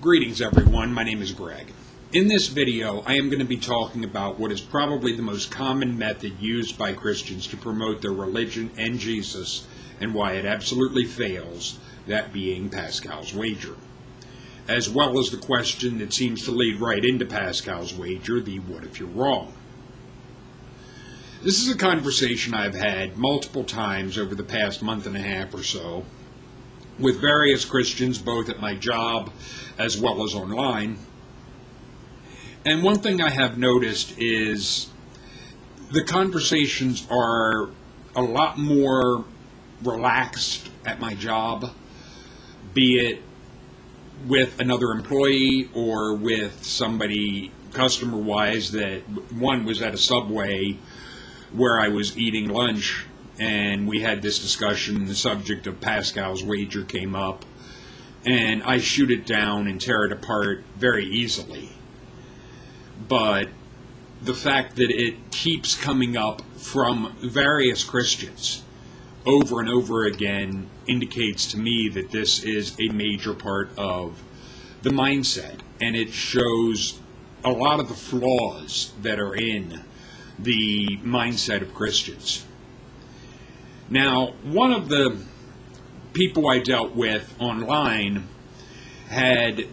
Greetings everyone, my name is Greg. In this video, I am going to be talking about what is probably the most common method used by Christians to promote their religion and Jesus, and why it absolutely fails, that being Pascal's wager. As well as the question that seems to lead right into Pascal's wager, the what if you're wrong. This is a conversation I've had multiple times over the past month and a half or so with various Christians, both at my job as well as online. And one thing I have noticed is the conversations are a lot more relaxed at my job, be it with another employee or with somebody customer-wise. That one was at a Subway where I was eating lunch, and we had this discussion. The subject of Pascal's wager came up, and I shoot it down and tear it apart very easily. But the fact that it keeps coming up from various Christians over and over again indicates to me that this is a major part of the mindset, and it shows a lot of the flaws that are in the mindset of Christians. Now, one of the people I dealt with online had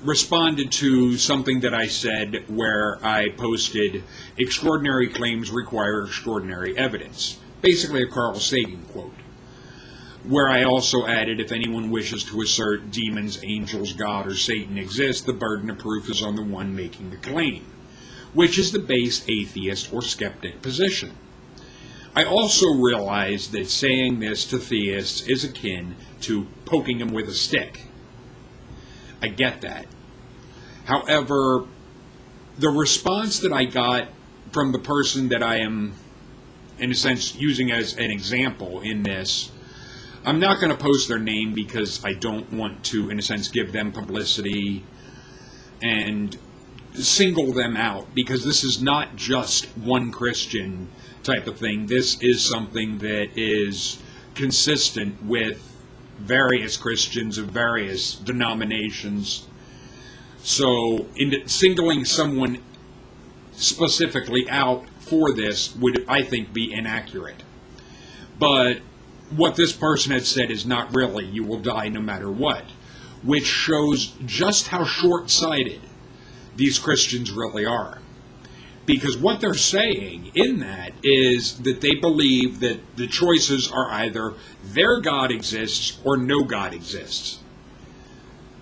responded to something that I said where I posted, "Extraordinary claims require extraordinary evidence." Basically a Carl Sagan quote, where I also added, "If anyone wishes to assert demons, angels, God, or Satan exist, the burden of proof is on the one making the claim," which is the base atheist or skeptic position. I also realized that saying this to theists is akin to poking them with a stick. I get that. However, the response that I got from the person that I am, in a sense, using as an example in this, I'm not going to post their name because I don't want to, in a sense, give them publicity and single them out, because this is not just one Christian type of thing. This is something that is consistent with various Christians of various denominations. So in singling someone specifically out for this would, I think, be inaccurate. But what this person had said is not really, "You will die no matter what," which shows just how short-sighted these Christians really are. Because what they're saying in that is that they believe that the choices are either their God exists or no God exists.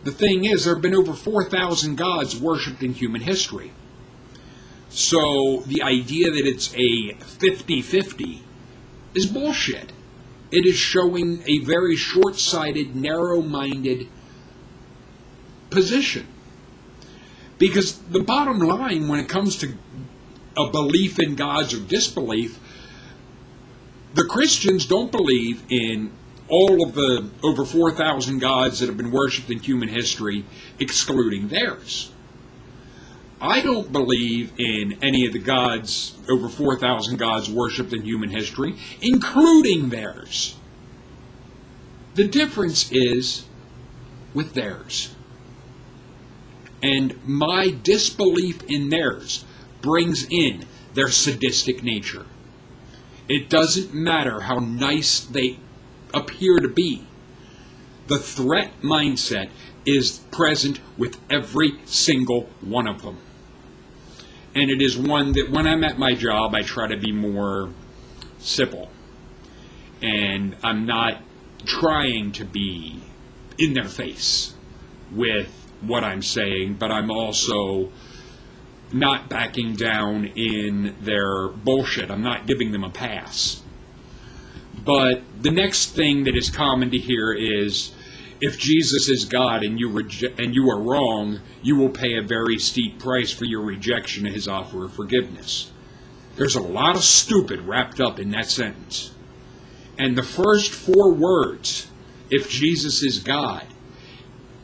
The thing is, there have been over 4,000 gods worshipped in human history. So the idea that it's a 50-50 is bullshit. It is showing a very short-sighted, narrow-minded position. Because the bottom line, when it comes to a belief in gods or disbelief, the Christians don't believe in all of the over 4,000 gods that have been worshipped in human history, excluding theirs. I don't believe in any of the gods, over 4,000 gods worshipped in human history, including theirs. The difference is with theirs. And my disbelief in theirs brings in their sadistic nature. It doesn't matter how nice they appear to be. The threat mindset is present with every single one of them. And it is one that when I'm at my job, I try to be more civil. And I'm not trying to be in their face with what I'm saying, but I'm also not backing down in their bullshit. I'm not giving them a pass. But the next thing that is common to hear is, if Jesus is God and you are wrong, you will pay a very steep price for your rejection of his offer of forgiveness. There's a lot of stupid wrapped up in that sentence. And the first 4 words, "if Jesus is God,"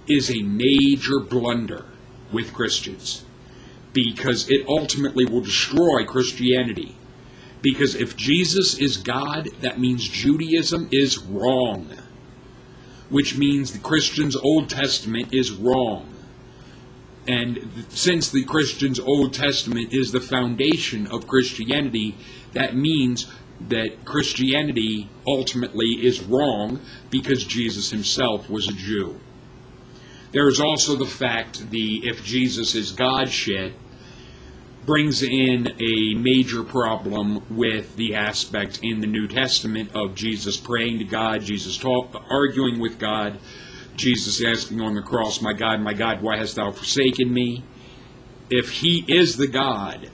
is a major blunder with Christians, because it ultimately will destroy Christianity. Because if Jesus is God, that means Judaism is wrong, which means the Christians' Old Testament is wrong. And since the Christian's Old Testament is the foundation of Christianity, that means that Christianity ultimately is wrong because Jesus himself was a Jew. There is also the fact if Jesus is God shit brings in a major problem with the aspect in the New Testament of Jesus praying to God, Jesus arguing with God, Jesus asking on the cross, my God, why hast thou forsaken me? If he is the God,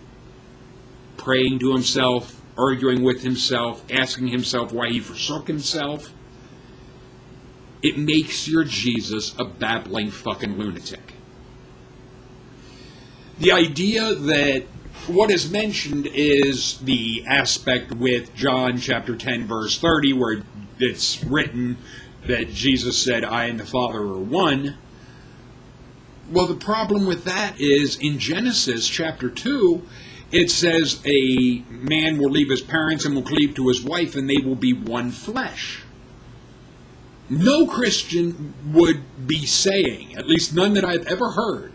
praying to himself, arguing with himself, asking himself why he forsook himself, it makes your Jesus a babbling fucking lunatic. The idea that what is mentioned is the aspect with John chapter 10 verse 30 where it's written that Jesus said, I and the Father are one. Well, the problem with that is in Genesis chapter 2, it says a man will leave his parents and will cleave to his wife and they will be one flesh. No Christian would be saying, at least none that I've ever heard,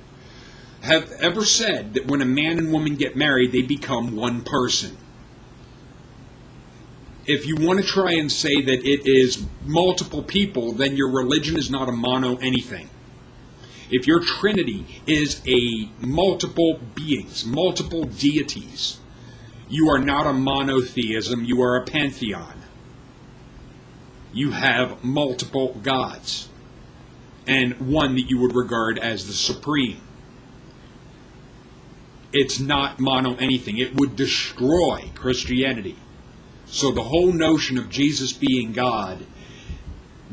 have ever said that when a man and woman get married, they become one person. If you want to try and say that it is multiple people, then your religion is not a mono anything. If your Trinity is a multiple beings, multiple deities, you are not a monotheism, you are a pantheon. You have multiple gods, and one that you would regard as the supreme. It's not mono anything. It would destroy Christianity. So the whole notion of Jesus being God,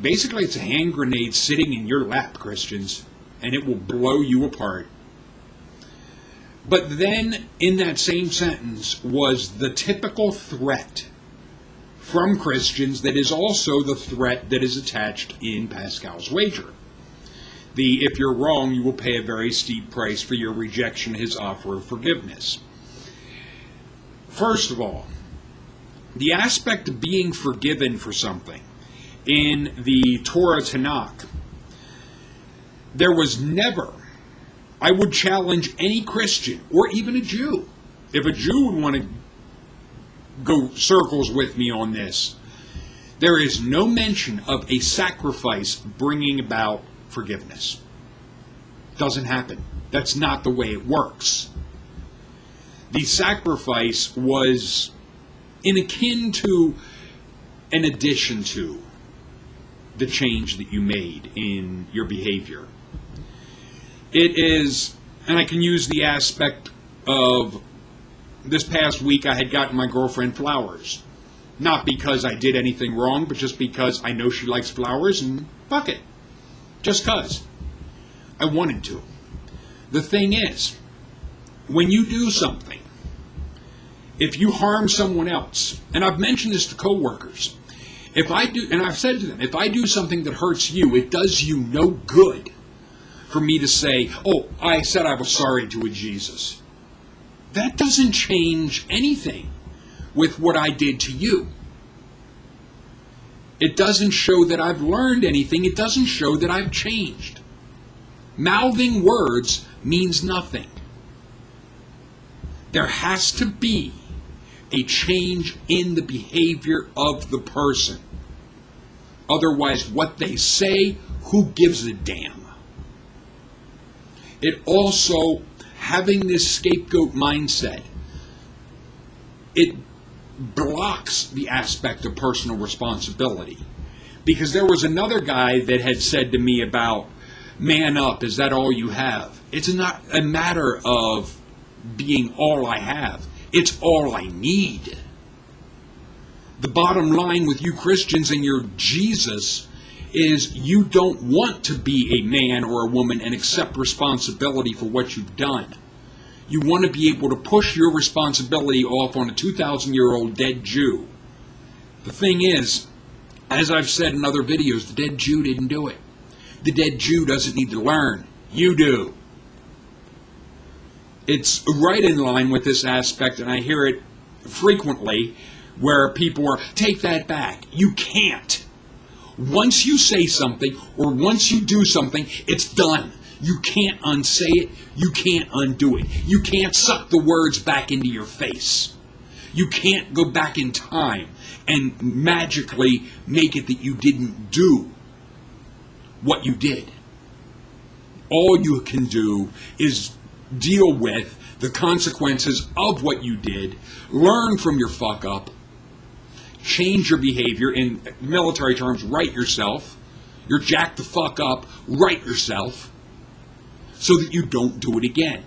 basically it's a hand grenade sitting in your lap, Christians, and it will blow you apart. But then, in that same sentence, was the typical threat from Christians that is also the threat that is attached in Pascal's wager. If you're wrong, you will pay a very steep price for your rejection of his offer of forgiveness. First of all, the aspect of being forgiven for something in the Torah Tanakh, there was never, I would challenge any Christian or even a Jew, if a Jew would want to go circles with me on this, there is no mention of a sacrifice bringing about forgiveness. Doesn't happen. That's not the way it works. The sacrifice was in akin to an addition to the change that you made in your behavior. It is, and I can use the aspect of this past week I had gotten my girlfriend flowers. Not because I did anything wrong, but just because I know she likes flowers and fuck it. Just because. I wanted to. The thing is, when you do something, if you harm someone else, and I've mentioned this to coworkers, if I do, and I've said to them, if I do something that hurts you, it does you no good for me to say, oh, I said I was sorry to a Jesus. That doesn't change anything with what I did to you. It doesn't show that I've learned anything. It doesn't show that I've changed. Mouthing words means nothing. There has to be a change in the behavior of the person. Otherwise, what they say, who gives a damn? It also, having this scapegoat mindset, it blocks the aspect of personal responsibility. Because there was another guy that had said to me about, man up, is that all you have? It's not a matter of being all I have. It's all I need. The bottom line with you Christians and your Jesus is you don't want to be a man or a woman and accept responsibility for what you've done. You want to be able to push your responsibility off on a 2,000-year-old dead Jew. The thing is, as I've said in other videos, the dead Jew didn't do it. The dead Jew doesn't need to learn. You do. It's right in line with this aspect, and I hear it frequently, where people are, take that back. You can't. Once you say something, or once you do something, it's done. You can't unsay it. You can't undo it. You can't suck the words back into your face. You can't go back in time and magically make it that you didn't do what you did. All you can do is deal with the consequences of what you did, learn from your fuck up, change your behavior, in military terms, right yourself. You're jacked the fuck up, right yourself, so that you don't do it again.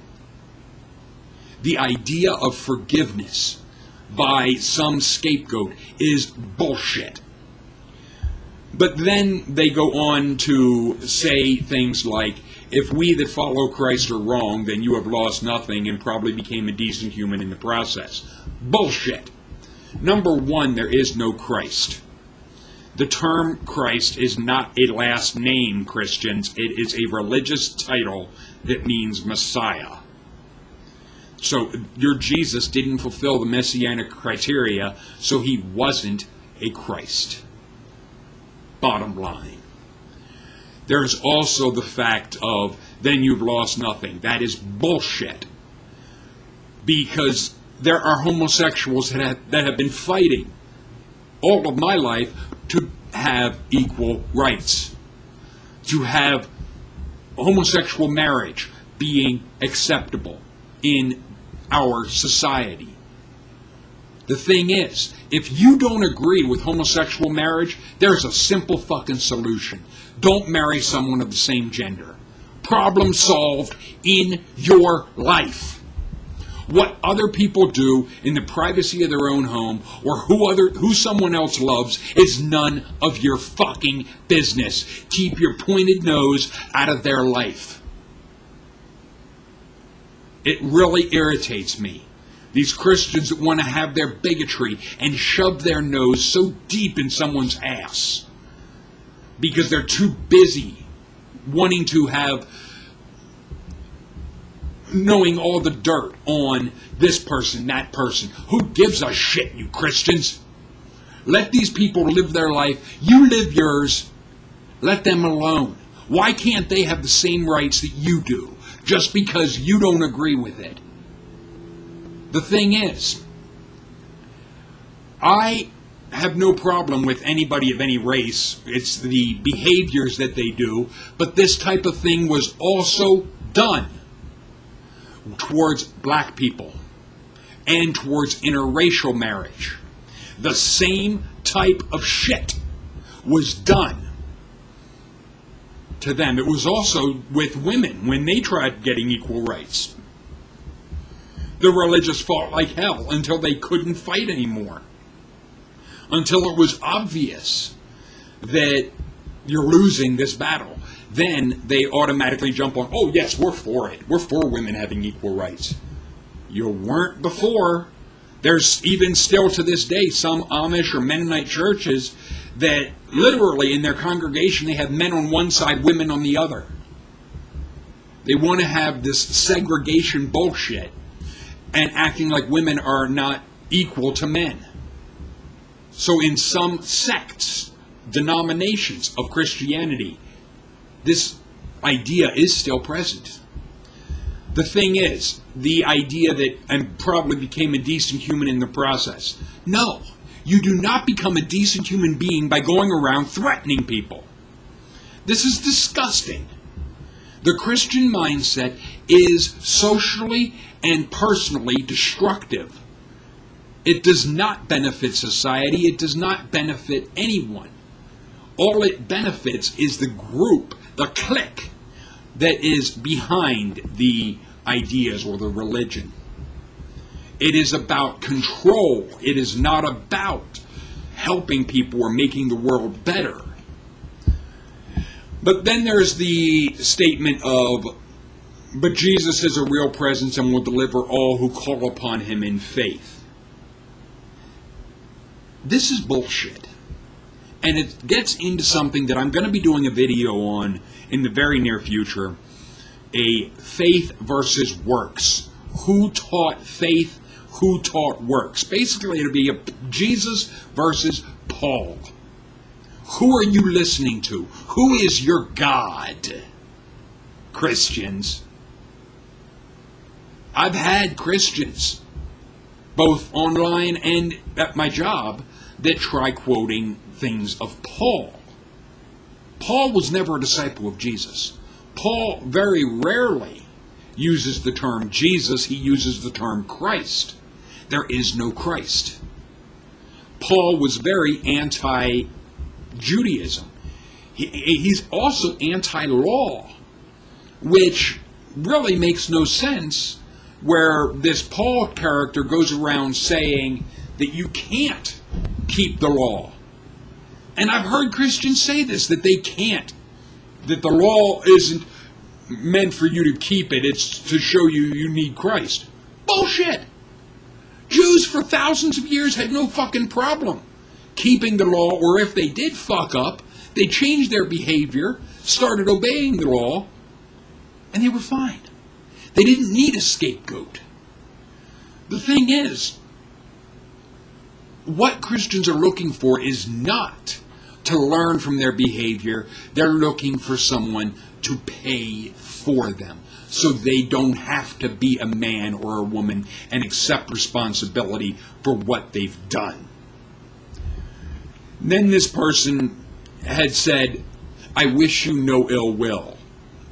The idea of forgiveness by some scapegoat is bullshit. But then they go on to say things like, if we that follow Christ are wrong, then you have lost nothing and probably became a decent human in the process. Bullshit. Number one, there is no Christ. The term Christ is not a last name, Christians. It is a religious title that means Messiah. So your Jesus didn't fulfill the messianic criteria, so he wasn't a Christ. Bottom line. There's also the fact of, then you've lost nothing. That is bullshit. Because there are homosexuals that have been fighting all of my life to have equal rights. To have homosexual marriage being acceptable in our society. The thing is, if you don't agree with homosexual marriage, there's a simple fucking solution. Don't marry someone of the same gender. Problem solved in your life. What other people do in the privacy of their own home, or who someone else loves, is none of your fucking business. Keep your pointed nose out of their life. It really irritates me. These Christians that want to have their bigotry and shove their nose so deep in someone's ass because they're too busy wanting to have, knowing all the dirt on this person, that person. Who gives a shit, you Christians? Let these people live their life. You live yours. Let them alone. Why can't they have the same rights that you do just because you don't agree with it? The thing is, I have no problem with anybody of any race. It's the behaviors that they do. But this type of thing was also done towards black people and towards interracial marriage. The same type of shit was done to them. It was also with women when they tried getting equal rights. The religious fought like hell until they couldn't fight anymore. Until it was obvious that you're losing this battle. Then they automatically jump on, oh yes, we're for it. We're for women having equal rights. You weren't before. There's even still to this day some Amish or Mennonite churches that literally in their congregation they have men on one side, women on the other. They want to have this segregation bullshit and acting like women are not equal to men. So in some sects, denominations of Christianity, this idea is still present. The thing is, the idea that I probably became a decent human in the process. No, you do not become a decent human being by going around threatening people. This is disgusting. The Christian mindset is socially and personally destructive. It does not benefit society. It does not benefit anyone. All it benefits is the group, the clique, that is behind the ideas or the religion. It is about control. It is not about helping people or making the world better. But then there's the statement of, but Jesus is a real presence and will deliver all who call upon him in faith. This is bullshit. And it gets into something that I'm going to be doing a video on in the very near future. A faith versus works. Who taught faith? Who taught works? Basically, it'll be a Jesus versus Paul. Who are you listening to? Who is your God? Christians. I've had Christians, both online and at my job, that try quoting things of Paul. Paul was never a disciple of Jesus. Paul very rarely uses the term Jesus. He uses the term Christ. There is no Christ. Paul was very anti-Judaism. He's also anti-law, which really makes no sense, where this Paul character goes around saying that you can't keep the law. And I've heard Christians say this, that they can't, that the law isn't meant for you to keep it, it's to show you need Christ. Bullshit! Jews for thousands of years had no fucking problem keeping the law, or if they did fuck up, they changed their behavior, started obeying the law, and they were fine. They didn't need a scapegoat. The thing is, what Christians are looking for is not to learn from their behavior. They're looking for someone to pay for them, so they don't have to be a man or a woman and accept responsibility for what they've done. Then this person had said, I wish you no ill will.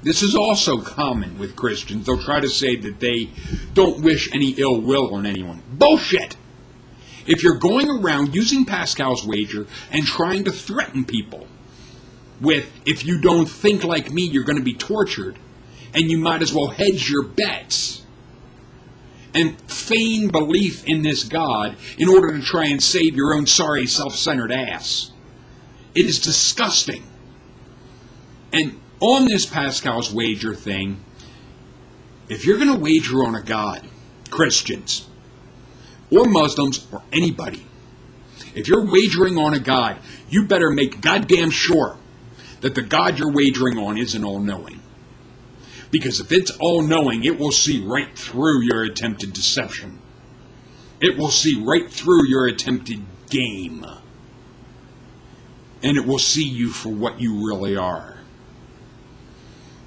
This is also common with Christians. They'll try to say that they don't wish any ill will on anyone. Bullshit! If you're going around using Pascal's wager and trying to threaten people with, if you don't think like me, you're going to be tortured, and you might as well hedge your bets and feign belief in this God in order to try and save your own sorry, self-centered ass. It is disgusting. And on this Pascal's wager thing, if you're going to wager on a God, Christians, or Muslims, or anybody, if you're wagering on a God, you better make goddamn sure that the God you're wagering on isn't all-knowing. Because if it's all-knowing, it will see right through your attempted deception. It will see right through your attempted game. And it will see you for what you really are.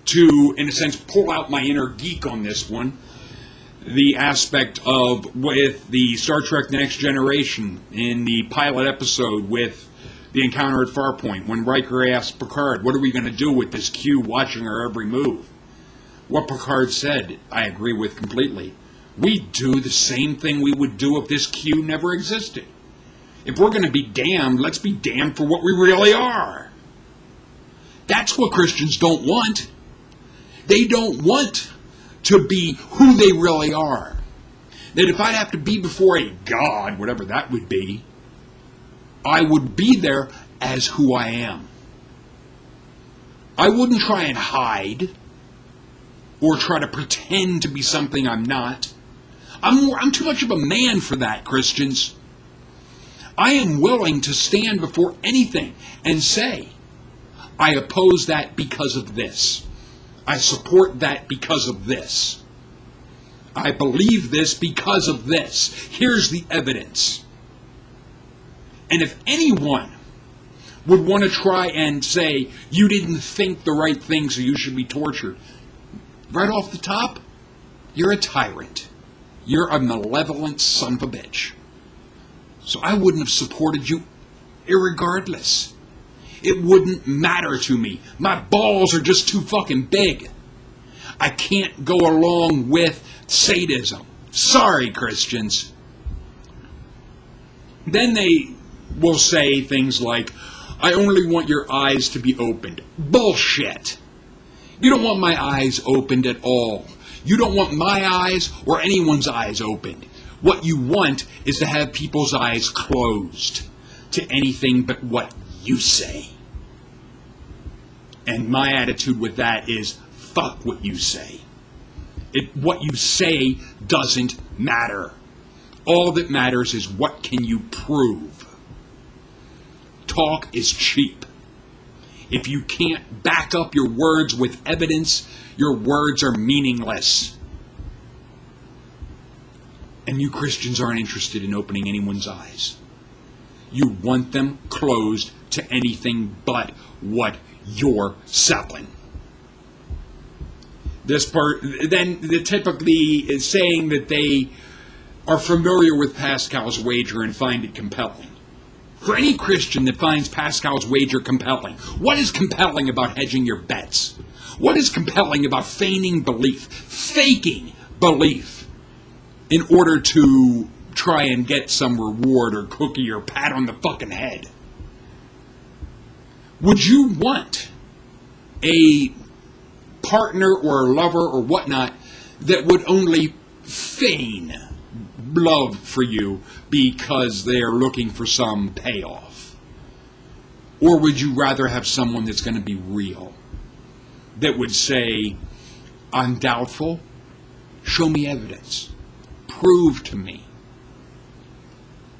To, in a sense, pull out my inner geek on this one, the aspect of, with the Star Trek The Next Generation, in the pilot episode with the encounter at Farpoint, when Riker asked Picard, what are we going to do with this Q watching our every move? What Picard said, I agree with completely. We'd do the same thing we would do if this Q never existed. If we're going to be damned, let's be damned for what we really are. That's what Christians don't want. They don't want to be who they really are. That if I'd have to be before a God, whatever that would be, I would be there as who I am. I wouldn't try and hide or try to pretend to be something I'm not. I'm too much of a man for that, Christians. I am willing to stand before anything and say, I oppose that because of this. I support that because of this. I believe this because of this. Here's the evidence. And if anyone would want to try and say, you didn't think the right thing, so you should be tortured, right off the top, you're a tyrant. You're a malevolent son of a bitch. So I wouldn't have supported you irregardless. It wouldn't matter to me. My balls are just too fucking big. I can't go along with sadism. Sorry, Christians. Then they will say things like, I only want your eyes to be opened. Bullshit. You don't want my eyes opened at all. You don't want my eyes or anyone's eyes opened. What you want is to have people's eyes closed to anything but what you say. And my attitude with that is, fuck what you say. What you say doesn't matter. All that matters is what can you prove. Talk is cheap. If you can't back up your words with evidence, your words are meaningless. And you Christians aren't interested in opening anyone's eyes. You want them closed to anything but what you're selling. This part, then the typically is saying that they are familiar with Pascal's wager and find it compelling. For any Christian that finds Pascal's wager compelling, what is compelling about hedging your bets? What is compelling about feigning belief, faking belief, in order to try and get some reward or cookie or pat on the fucking head? Would you want a partner or a lover or whatnot that would only feign love for you because they're looking for some payoff? Or would you rather have someone that's going to be real, that would say, I'm doubtful, show me evidence, prove to me,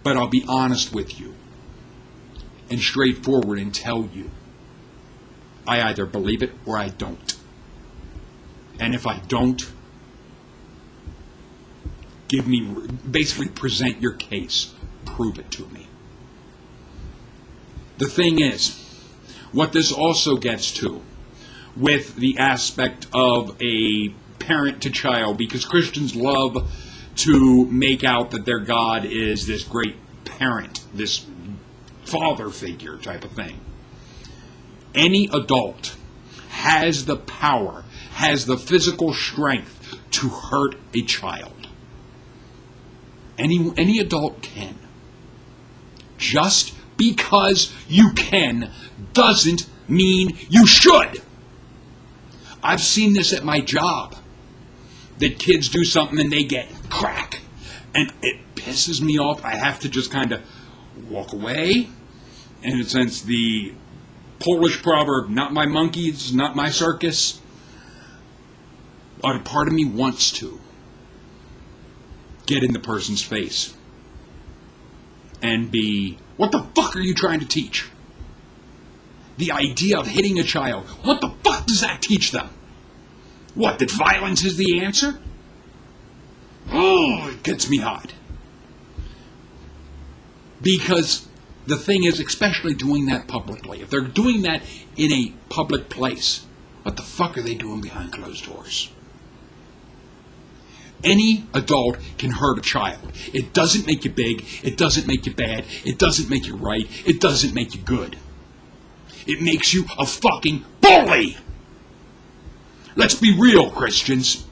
but I'll be honest with you and straightforward and tell you I either believe it or I don't. And if I don't, basically present your case, prove it to me. The thing is, what this also gets to with the aspect of a parent to child, because Christians love to make out that their God is this great parent, this father figure type of thing. Any adult has the power, has the physical strength to hurt a child. Any adult can. Just because you can doesn't mean you should. I've seen this at my job. That kids do something and they get crack. And it pisses me off. I have to just kind of walk away. And in a sense, the Polish proverb, not my monkeys, not my circus. But a part of me wants to get in the person's face and be, what the fuck are you trying to teach? The idea of hitting a child, what the fuck does that teach them? What, that violence is the answer? Oh, it gets me hot. Because the thing is, especially doing that publicly, if they're doing that in a public place, what the fuck are they doing behind closed doors? Any adult can hurt a child. It doesn't make you big. It doesn't make you bad. It doesn't make you right. It doesn't make you good. It makes you a fucking bully. Let's be real, Christians.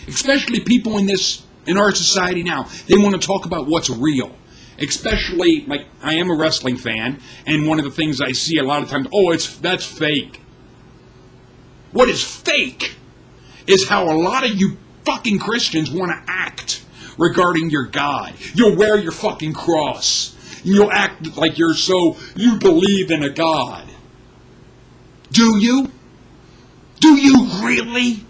Especially people in our society now. They want to talk about what's real. Especially, like, I am a wrestling fan, and one of the things I see a lot of times, that's fake. What is fake is how a lot of you fucking Christians want to act regarding your God. You'll wear your fucking cross. You'll act like you believe in a God. Do you? Do you really?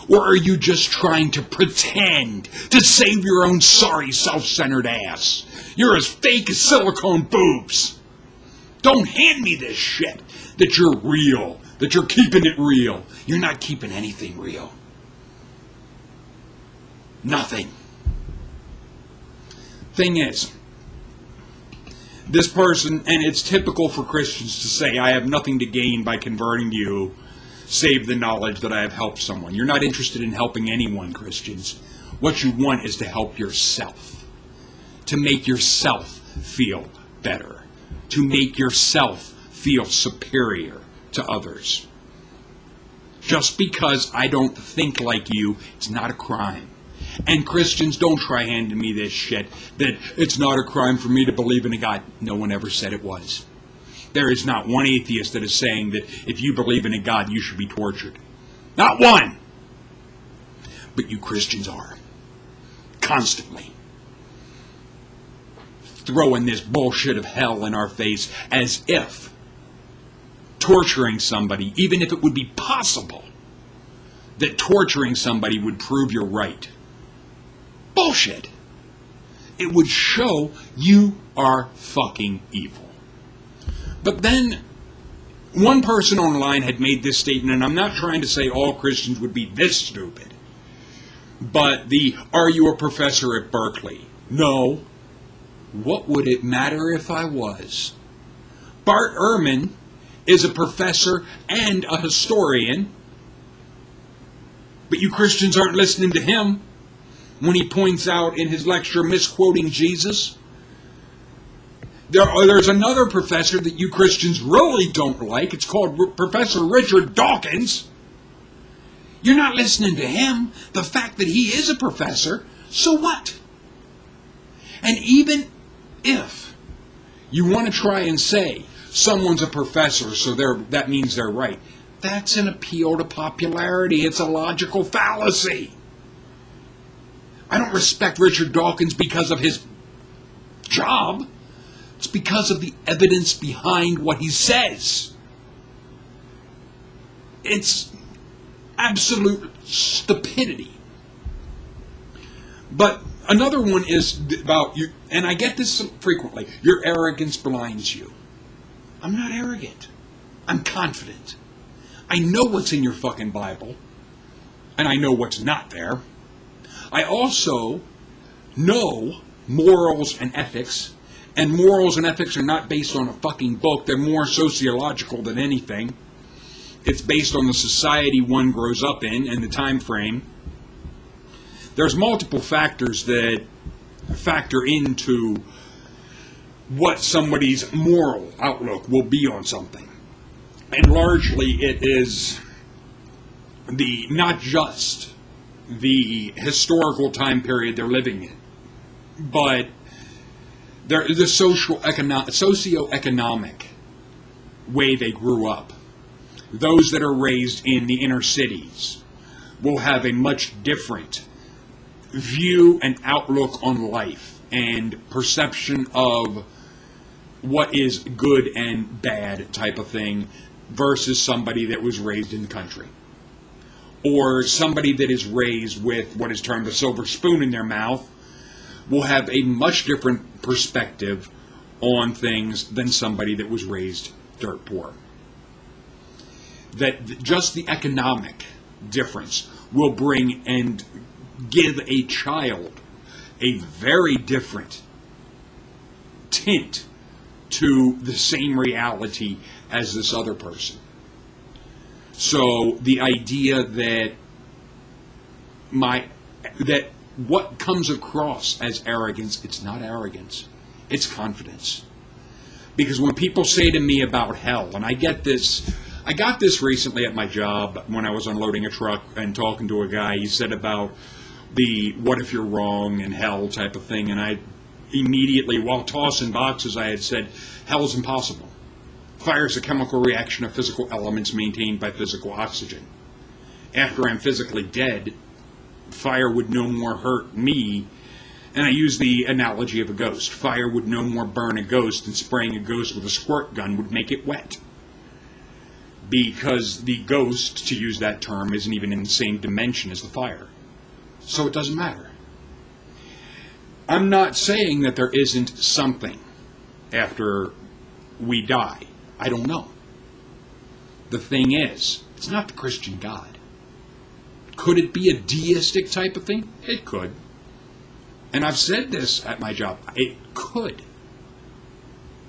Or are you just trying to pretend to save your own sorry, self-centered ass? You're as fake as silicone boobs. Don't hand me this shit that you're real, that you're keeping it real. You're not keeping anything real. Nothing. Thing is, this person, and it's typical for Christians to say, I have nothing to gain by converting you, save the knowledge that I have helped someone. You're not interested in helping anyone, Christians. What you want is to help yourself. To make yourself feel better. To make yourself feel superior to others. Just because I don't think like you, it's not a crime. And Christians, don't try handing me this shit that it's not a crime for me to believe in a God. No one ever said it was. There is not one atheist that is saying that if you believe in a God, you should be tortured. Not one. But you Christians are. Constantly. Throwing this bullshit of hell in our face as if torturing somebody, even if it would be possible, that torturing somebody would prove you're right. Bullshit. It would show you are fucking evil. But then, one person online had made this statement, and I'm not trying to say all Christians would be this stupid, but are you a professor at Berkeley? No. What would it matter if I was? Bart Ehrman is a professor and a historian But you Christians aren't listening to him when he points out in his lecture misquoting Jesus. There's another professor that you Christians really don't like. It's called Professor Richard Dawkins. You're not listening to him. The fact that he is a professor, so what? And even if you want to try and say someone's a professor, so that means they're right, that's an appeal to popularity. It's a logical fallacy. I don't respect Richard Dawkins because of his job. It's because of the evidence behind what he says. It's absolute stupidity. But another one is about you, and I get this frequently. Your arrogance blinds you. I'm not arrogant. I'm confident. I know what's in your fucking Bible, and I know what's not there. I also know morals and ethics, and morals and ethics are not based on a fucking book. They're more sociological than anything. It's based on the society one grows up in and the time frame. There's multiple factors that factor into what somebody's moral outlook will be on something. And largely it is not just the historical time period they're living in, but the socioeconomic way they grew up. Those that are raised in the inner cities will have a much different view and outlook on life and perception of what is good and bad type of thing versus somebody that was raised in the country. Or somebody that is raised with what is termed a silver spoon in their mouth will have a much different perspective on things than somebody that was raised dirt poor. That just the economic difference will bring and give a child a very different tint to the same reality as this other person. So the idea that what comes across as arrogance, it's not arrogance, it's confidence. Because when people say to me about hell, and I got this recently at my job when I was unloading a truck and talking to a guy. He said about the what if you're wrong and hell type of thing, and I immediately, while tossing boxes, I had said, hell is impossible. Fire is a chemical reaction of physical elements maintained by physical oxygen. After I'm physically dead, fire would no more hurt me, and I use the analogy of a ghost. Fire would no more burn a ghost than spraying a ghost with a squirt gun would make it wet. Because the ghost, to use that term, isn't even in the same dimension as the fire. So it doesn't matter. I'm not saying that there isn't something after we die. I don't know. The thing is, it's not the Christian God. Could it be a deistic type of thing? It could. And I've said this at my job. It could.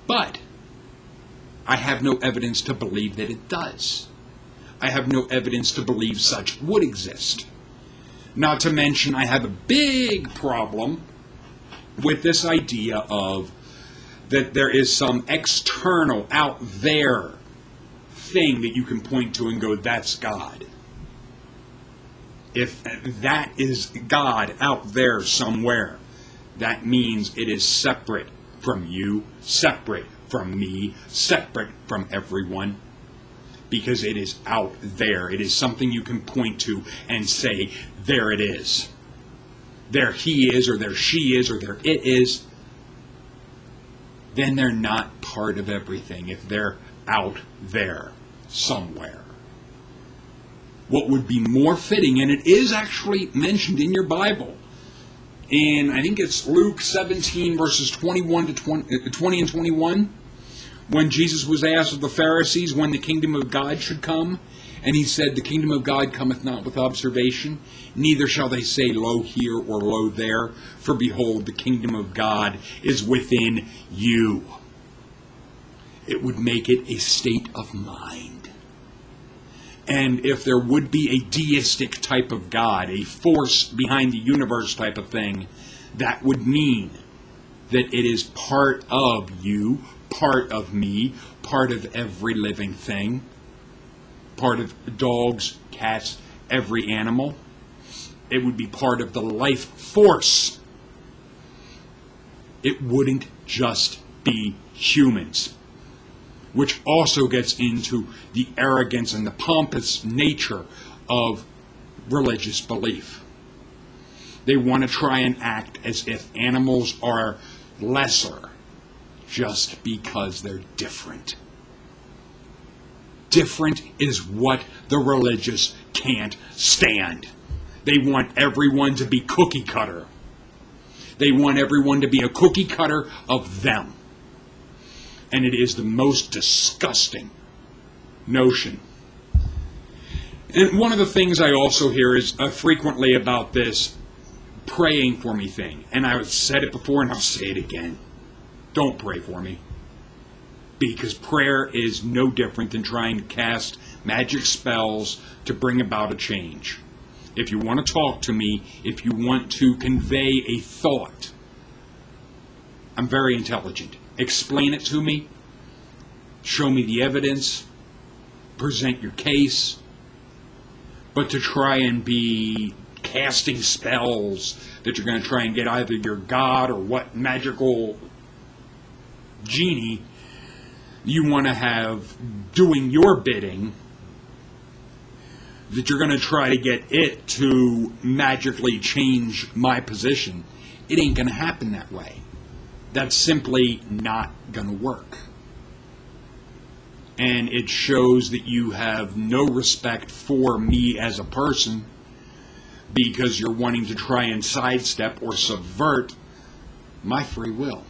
But I have no evidence to believe that it does. I have no evidence to believe such would exist. Not to mention, I have a big problem with this idea of that there is some external, out there thing that you can point to and go, that's God. If that is God out there somewhere, that means it is separate from you, separate from me, separate from everyone, because it is out there. It is something you can point to and say, there it is. There he is, or there she is, or there it is. Then they're not part of everything if they're out there somewhere. What would be more fitting, and it is actually mentioned in your Bible, and I think it's Luke 17 verses 20 and 21, when Jesus was asked of the Pharisees when the kingdom of God should come, and he said, the kingdom of God cometh not with observation, neither shall they say, lo here or lo there, for behold, the kingdom of God is within you. It would make it a state of mind. And if there would be a deistic type of God, a force behind the universe type of thing, that would mean that it is part of you, part of me, part of every living thing, part of dogs, cats, every animal. It would be part of the life force. It wouldn't just be humans, which also gets into the arrogance and the pompous nature of religious belief. They want to try and act as if animals are lesser just because they're different. Different is what the religious can't stand. They want everyone to be cookie cutter. They want everyone to be a cookie cutter of them. And it is the most disgusting notion. And one of the things I also hear is frequently about this praying for me thing. And I've said it before and I'll say it again. Don't pray for me. Because prayer is no different than trying to cast magic spells to bring about a change. If you want to talk to me, if you want to convey a thought, I'm very intelligent. Explain it to me. Show me the evidence. Present your case. But to try and be casting spells that you're going to try and get either your god or what magical genie you want to have doing your bidding, that you're going to try to get it to magically change my position, it ain't going to happen that way. That's simply not going to work. And it shows that you have no respect for me as a person because you're wanting to try and sidestep or subvert my free will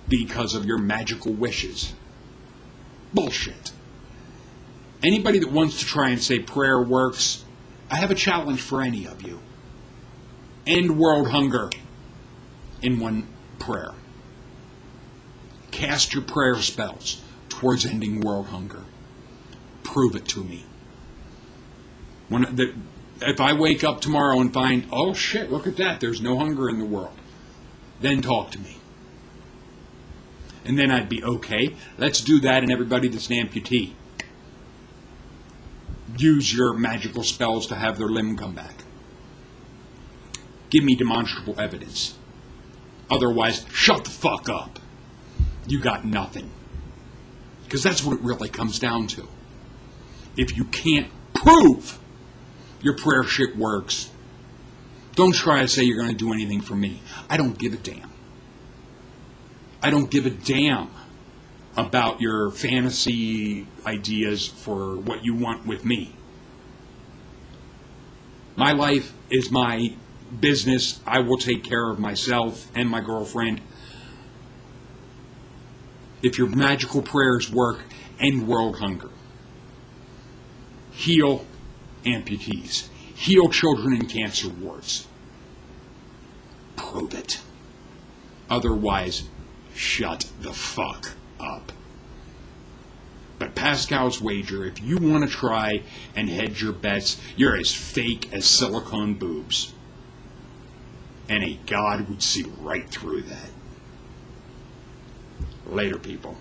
because of your magical wishes. Bullshit. Anybody that wants to try and say prayer works, I have a challenge for any of you. End world hunger in one prayer. Cast your prayer spells towards ending world hunger. Prove it to me. If I wake up tomorrow and find, oh shit, look at that, there's no hunger in the world, then talk to me. And then I'd be, okay, let's do that, and everybody that's an amputee, use your magical spells to have their limb come back. Give me demonstrable evidence. Otherwise, shut the fuck up. You got nothing. Because that's what it really comes down to. If you can't prove your prayer shit works, don't try to say you're going to do anything for me. I don't give a damn. I don't give a damn about your fantasy ideas for what you want with me. My life is my business. I will take care of myself and my girlfriend. If your magical prayers work, end world hunger. Heal amputees. Heal children in cancer wards. Prove it. Otherwise, shut the fuck up. But Pascal's wager, if you want to try and hedge your bets, you're as fake as silicone boobs. And a god would see right through that. Later, people.